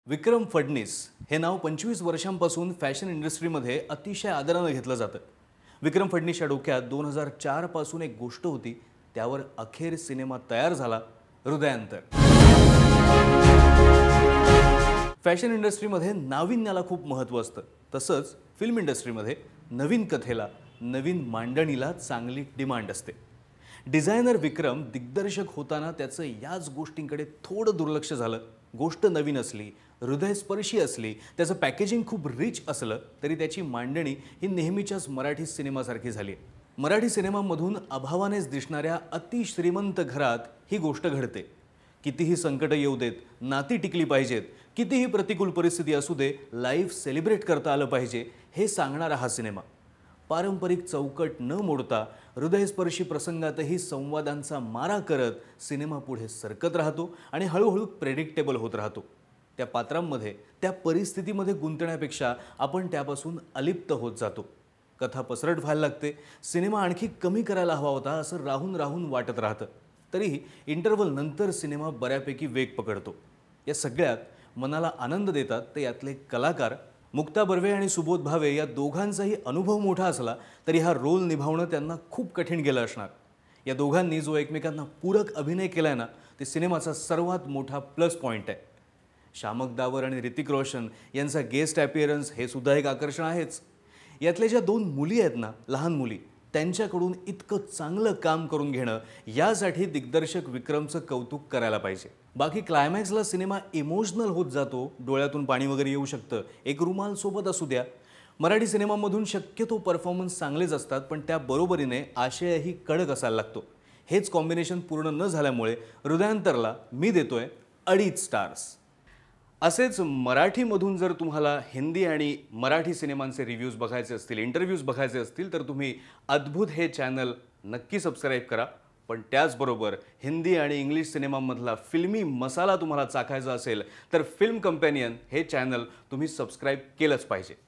विक्रम फडणीस हे नाव 25 वर्षांपासून फॅशन इंडस्ट्रीमध्ये अतिशय आदराने घेतलं जातं. विक्रम फडणीसच्या डोक्यात 2004 पासून एक गोष्ट होती, त्यावर अखेर सिनेमा तयार झाला, हृदयांतर. फॅशन इंडस्ट्रीमध्ये नाविन्याला खूप महत्त्व असतं. तसंच फिल्म इंडस्ट्रीमध्ये नवीन कथेला, नवीन मांडणीला चांगली डिमांड असते. डिझायनर विक्रम दिग्दर्शक होताना त्याचं याच गोष्टींकडे थोडं दुर्लक्ष झालं. गोष्ट नवीन असली, हृदयस्पर्शी असली, त्याचं पॅकेजिंग खूप रिच असलं तरी त्याची मांडणी ही नेहमीच्याच मराठी सिनेमासारखी झाली. मराठी सिनेमामधून अभावानेच दिसणाऱ्या अतिश्रीमंत घरात ही गोष्ट घडते. कितीही संकट येऊ देत, नाती टिकली पाहिजेत, कितीही प्रतिकूल परिस्थिती असू दे, लाईफ सेलिब्रेट करता आलं पाहिजे, हे सांगणारा हा सिनेमा. पारंपरिक चौकट न मोडता हृदयस्पर्शी प्रसंगातही संवादांचा मारा करत सिनेमा पुढे सरकत राहतो आणि हळूहळू प्रेडिक्टेबल होत राहतो. त्या पात्रांमध्ये, त्या परिस्थितीमध्ये गुंतण्यापेक्षा आपण त्यापासून अलिप्त होत जातो. कथा पसरट व्हायला लागते. सिनेमा आणखी कमी करायला हवा होता असं राहून राहून वाटत राहतं. तरीही इंटरव्हल नंतर सिनेमा बऱ्यापैकी वेग पकडतो. या सगळ्यात मनाला आनंद देतात ते यातले कलाकार. मुक्ता बर्वे आणि सुबोध भावे या दोघांचाही अनुभव मोठा असला तरी हा रोल निभावणं त्यांना खूप कठीण गेलं असणार. या दोघांनी जो एकमेकांना पूरक अभिनय केलाय ना, ते सिनेमाचा सर्वात मोठा प्लस पॉईंट आहे. शामक दावर आणि ऋतिक रोशन यांचा गेस्ट अपीअरन्स हे सुद्धा एक आकर्षण आहेच. यातल्या ज्या दोन मुली आहेत ना, लहान मुली, त्यांच्याकडून इतकं चांगलं काम करून घेणं, यासाठी दिग्दर्शक विक्रमचं कौतुक करायला पाहिजे. बाकी क्लायमॅक्सला सिनेमा इमोशनल होत जातो, डोळ्यातून पाणी वगैरे येऊ शकतं, एक रुमाल सोबत असू द्या. मराठी सिनेमामधून शक्यतो परफॉर्मन्स चांगलेच असतात, पण त्या बरोबरीने आशयही कडक असायला लागतो. हेच कॉम्बिनेशन पूर्ण न झाल्यामुळे हृदयांतरला मी देतोय 2.5 स्टार्स. असेच मराठीमधून जर तुम्हाला हिंदी आणि मराठी सिनेमांचे रिव्ह्यूज बघायचे असतील, इंटरव्ह्यूज बघायचे असतील, तर तुम्ही अद्भुत हे चॅनल नक्की सबस्क्राईब करा. पण त्याचबरोबर हिंदी आणि इंग्लिश सिनेमामधला फिल्मी मसाला तुम्हाला चाखायचा असेल तर फिल्म कंपॅनियन हे चॅनल तुम्ही सबस्क्राईब केलंच पाहिजे.